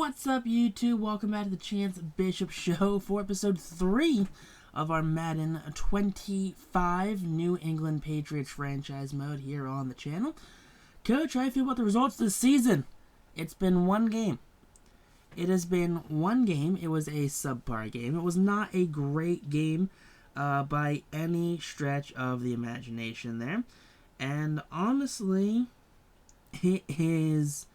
What's up, YouTube? Welcome back to the Chance Bishop Show for episode 3 of our Madden 25 New England Patriots franchise mode here on the channel. Coach, how do you feel about the results this season? It's been one game. It has been one game. It was a subpar game. It was not a great game by any stretch of the imagination there. And honestly, it is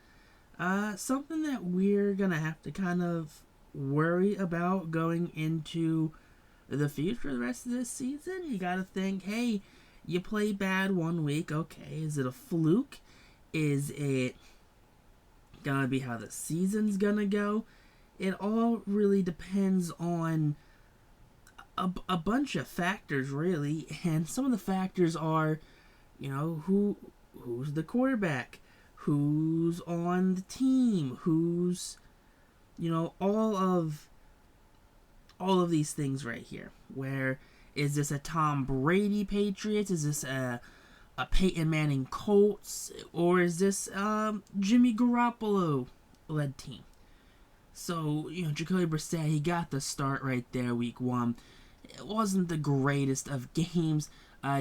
something that we're going to have to kind of worry about going into the future the rest of this season. You got to think, hey, you play bad one week. Okay, is it a fluke? Is it going to be how the season's going to go? It all really depends on a bunch of factors, really. And some of the factors are, you know, who's the quarterback? Who's on the team, who's, you know, all of these things right here. Where is this a Tom Brady Patriots? Is this a Peyton Manning Colts? Or is this Jimmy Garoppolo led team? So, you know, Jacoby Brissett, he got the start right there week 1. It wasn't the greatest of games.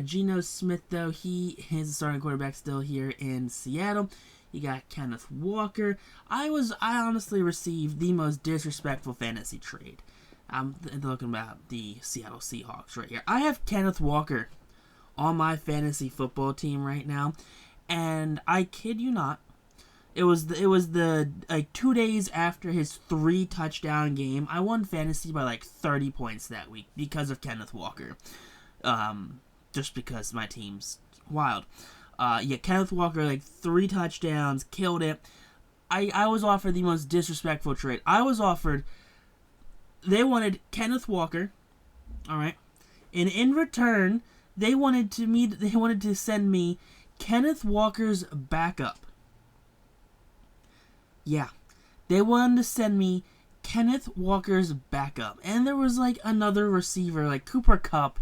Geno Smith, though, he is the starting quarterback still here in Seattle. You got Kenneth Walker. I honestly received the most disrespectful fantasy trade. I'm looking about the Seattle Seahawks right here. I have Kenneth Walker on my fantasy football team right now, and I kid you not, it was the like 2 days after his 3 touchdown game. I won fantasy by like 30 points that week because of Kenneth Walker. Just because my team's wild. Kenneth Walker, like 3 touchdowns, killed it. I was offered the most disrespectful trade. They wanted Kenneth Walker, alright, and in return, they wanted to send me Kenneth Walker's backup. Yeah, they wanted to send me Kenneth Walker's backup. And there was like another receiver, like Cooper Kupp,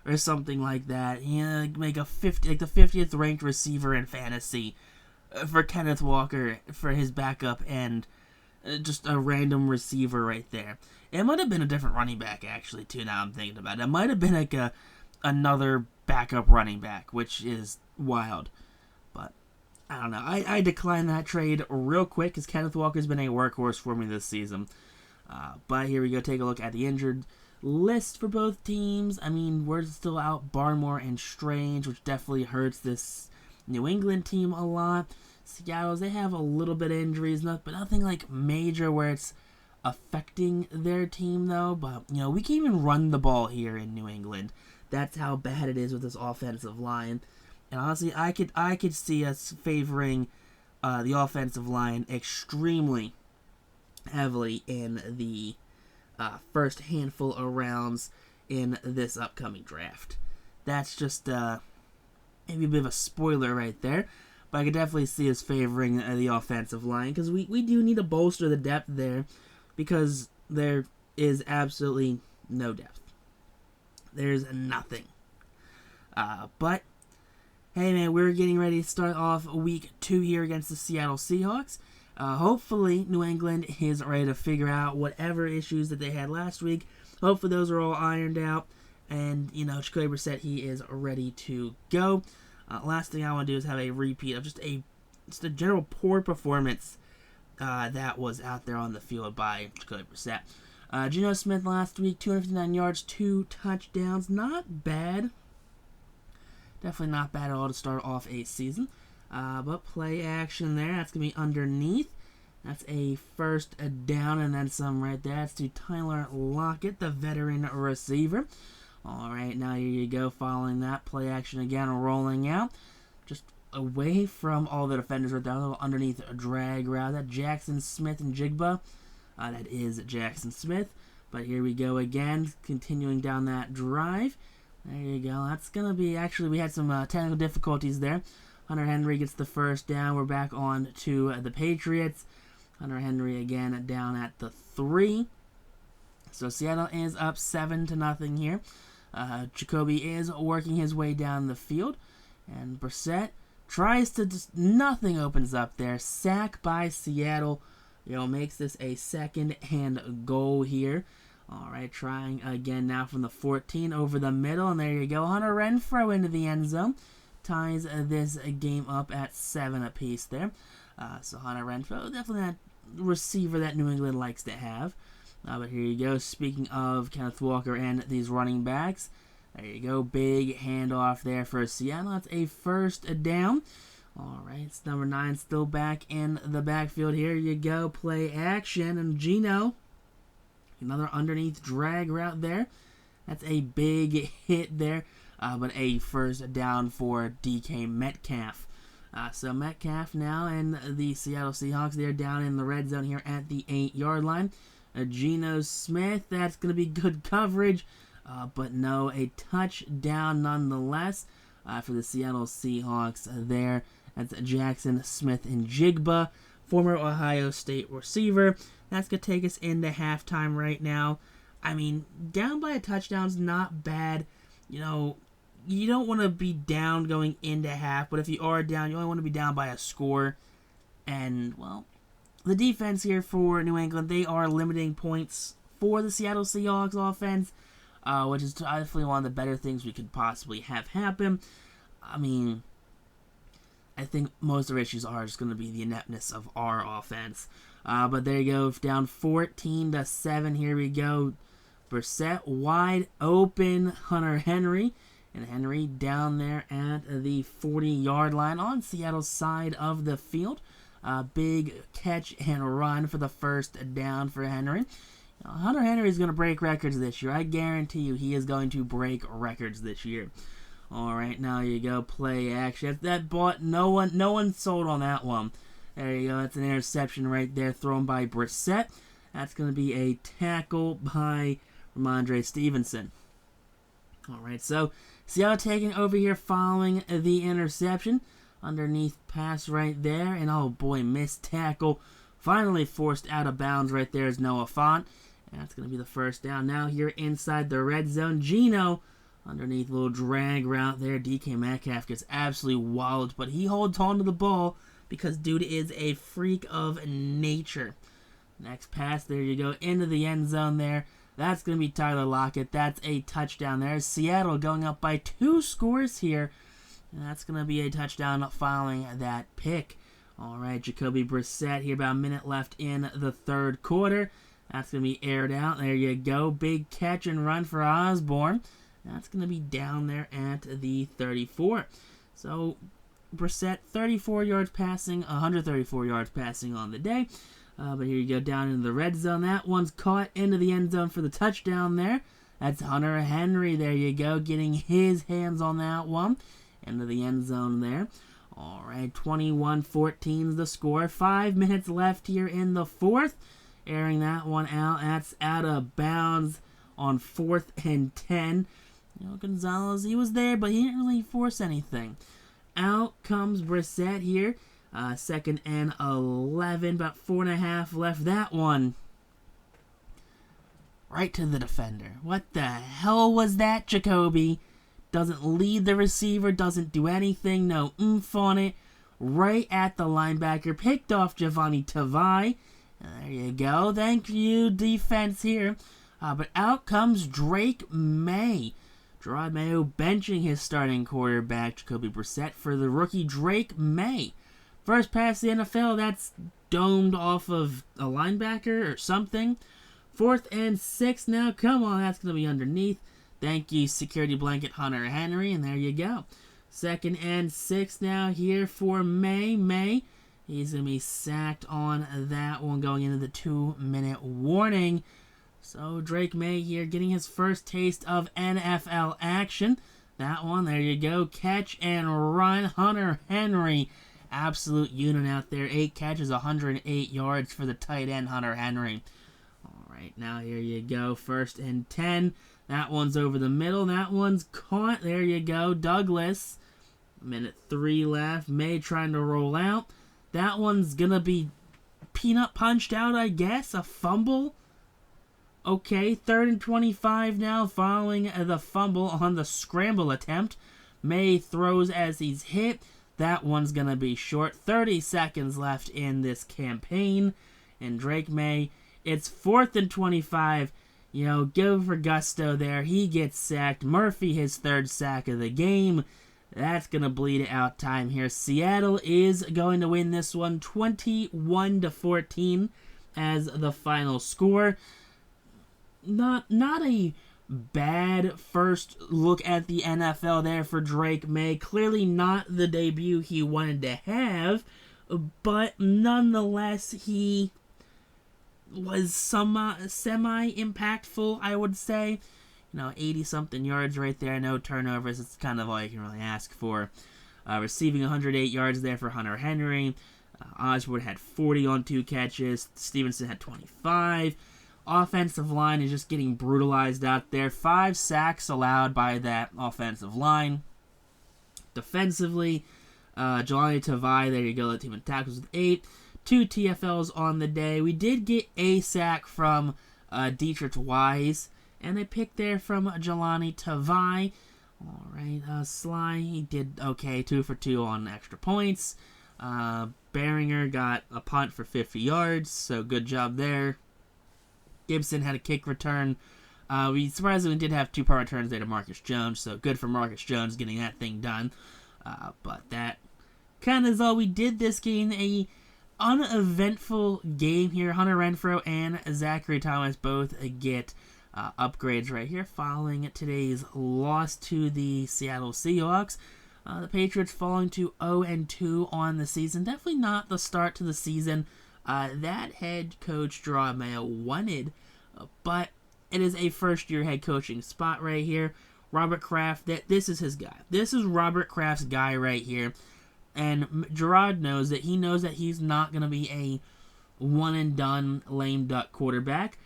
or something like that. Make the 50th ranked receiver in fantasy for Kenneth Walker for his backup, and just a random receiver right there. It might have been a different running back, actually, too, now I'm thinking about it. It might have been like another backup running back, which is wild. But I don't know. I declined that trade real quick because Kenneth Walker's been a workhorse for me this season. But here we go. Take a look at the injured list for both teams. I mean, we're still out Barmore and Strange, which definitely hurts this New England team a lot. Seattle's, they have a little bit of injuries, but nothing like major where it's affecting their team, though. But, you know, we can't even run the ball here in New England. That's how bad it is with this offensive line. And honestly, I could see us favoring the offensive line extremely heavily in the first handful of rounds in this upcoming draft. That's just maybe a bit of a spoiler right there, but I could definitely see us favoring the offensive line because we do need to bolster the depth there because there is absolutely no depth. There's nothing. But hey man, we're getting ready to start off week 2 here against the Seattle Seahawks. Hopefully, New England is ready to figure out whatever issues that they had last week. Hopefully, those are all ironed out. And, you know, Jacoby Brissett, he is ready to go. Last thing I want to do is have a repeat of just a general poor performance that was out there on the field by Jacoby Brissett. Geno Smith last week, 259 yards, 2 touchdowns. Not bad. Definitely not bad at all to start off a season. But play action there. That's going to be underneath. That's a first down and then some right there. That's to Tyler Lockett, the veteran receiver. All right, now here you go. Following that, play action again, rolling out. Just away from all the defenders right there. A little underneath a drag route. That Jackson Smith and Jigba. That is Jackson Smith. But here we go again, continuing down that drive. There you go. That's going to be, actually, we had some technical difficulties there. Hunter Henry gets the first down. We're back on to the Patriots. Hunter Henry again down at the 3. So Seattle is up 7-0 here. Jacoby is working his way down the field. And Brissett tries to just, nothing opens up there. Sack by Seattle. Makes this a second and goal here. All right, trying again now from the 14 over the middle, and there you go. Hunter Renfrow into the end zone. Ties this game up at 7 apiece there. So Hunter Renfrow, definitely that receiver that New England likes to have. But here you go. Speaking of Kenneth Walker and these running backs, there you go. Big handoff there for Seattle. That's a first down. All right, it's number 9 still back in the backfield. Here you go. Play action, and Geno. Another underneath drag route there. That's a big hit there, but a first down for DK Metcalf. So Metcalf now and the Seattle Seahawks, they're down in the red zone here at the 8-yard line. Geno Smith, that's going to be good coverage, but no, a touchdown nonetheless for the Seattle Seahawks there. That's Jackson Smith-Njigba, former Ohio State receiver. That's going to take us into halftime right now. I mean, down by a touchdown's not bad. You don't want to be down going into half, but if you are down, you only want to be down by a score. And, well, the defense here for New England, they are limiting points for the Seattle Seahawks offense, which is definitely one of the better things we could possibly have happen. I mean, I think most of our issues are just going to be the ineptness of our offense. But there you go, down 14-7. Here we go. Brissett wide open, Hunter Henry. And Henry down there at the 40-yard line on Seattle's side of the field. Big catch and run for the first down for Henry. Hunter Henry is going to break records this year. I guarantee you he is going to break records this year. All right, now you go. Play action. That bought no one sold on that one. There you go. That's an interception right there thrown by Brissett. That's going to be a tackle by Ramondre Stevenson. All right, so Seattle taking over here following the interception. Underneath pass right there. And, oh, boy, missed tackle. Finally forced out of bounds right there is Noah Fant. And that's going to be the first down. Now here inside the red zone. Geno underneath little drag route there. DK Metcalf gets absolutely walloped, but he holds on to the ball because dude is a freak of nature. Next pass, there you go, into the end zone there. That's going to be Tyler Lockett. That's a touchdown there. Seattle going up by 2 scores here. And that's going to be a touchdown following that pick. All right, Jacoby Brissett here, about a minute left in the third quarter. That's going to be aired out. There you go. Big catch and run for Osborne. That's going to be down there at the 34. So Brissett, 34 yards passing, 134 yards passing on the day. But here you go, down into the red zone. That one's caught into the end zone for the touchdown there. That's Hunter Henry. There you go, getting his hands on that one. Into the end zone there. All right, 21-14 is the score. 5 minutes left here in the fourth. Airing that one out. That's out of bounds on 4th and 10. Gonzalez, he was there, but he didn't really force anything. Out comes Brissett here. 2nd and 11, about 4.5 left. That one right to the defender. What the hell was that, Jacoby? Doesn't lead the receiver, doesn't do anything, no oomph on it. Right at the linebacker, picked off Giovanni Tavai. There you go. Thank you, defense here. But out comes Drake Maye. Gerard Mayo benching his starting quarterback, Jacoby Brissett, for the rookie Drake Maye. First pass in the NFL, that's domed off of a linebacker or something. 4th and 6 now. Come on, that's going to be underneath. Thank you, security blanket Hunter Henry, and there you go. 2nd and 6 now here for Maye. Maye, he's going to be sacked on that one going into the 2-minute warning. So Drake Maye here getting his first taste of NFL action. That one, there you go. Catch and run. Hunter Henry, absolute unit out there. 8 catches, 108 yards for the tight end, Hunter Henry. All right, now here you go. 1st and 10. That one's over the middle. That one's caught. There you go. Douglas. 1:03 left. Maye trying to roll out. That one's going to be peanut punched out, I guess. A fumble. Okay, 3rd and 25 now following the fumble on the scramble attempt. Maye throws as he's hit. That one's going to be short. 30 seconds left in this campaign. and Drake Maye. It's 4th and 25. You know, go for gusto there. He gets sacked. Murphy, his 3rd sack of the game. That's going to bleed out time here. Seattle is going to win this one 21-14 as the final score. Not a bad first look at the NFL there for Drake Maye. Clearly not the debut he wanted to have, but nonetheless, he was semi-impactful, I would say. 80-something yards right there, no turnovers. It's kind of all you can really ask for. Receiving 108 yards there for Hunter Henry. Osborne had 40 on 2 catches. Stevenson had 25. Offensive line is just getting brutalized out there. 5 sacks allowed by that offensive line. Defensively, Jelani Tavai, there you go, the team in tackles with 8. 2 TFLs on the day. We did get a sack from Dietrich Wise, and a pick there from Jelani Tavai. All right, Sly, he did okay, 2 for 2 on extra points. Beringer got a punt for 50 yards, so good job there. Gibson had a kick return. We surprisingly did have 2 punt returns there to Marcus Jones, so good for Marcus Jones getting that thing done. But that kind of is all we did this game. A uneventful game here. Hunter Renfrow and Zachary Thomas both get upgrades right here following today's loss to the Seattle Seahawks. The Patriots falling to 0-2 on the season. Definitely not the start to the season that head coach Gerard Mayo wanted, but it is a first-year head coaching spot right here. Robert Kraft, this is his guy. This is Robert Kraft's guy right here. And Gerard knows that. He knows that he's not going to be a one-and-done lame duck quarterback.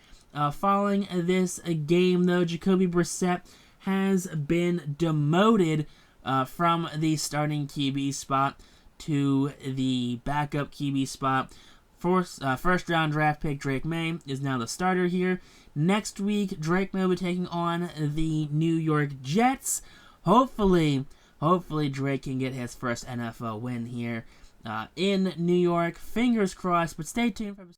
Following this game, though, Jacoby Brissett has been demoted from the starting QB spot to the backup QB spot. First-round draft pick Drake Maye is now the starter here. Next week, Drake Maye will be taking on the New York Jets. Hopefully Drake can get his first NFL win here in New York. Fingers crossed, but stay tuned for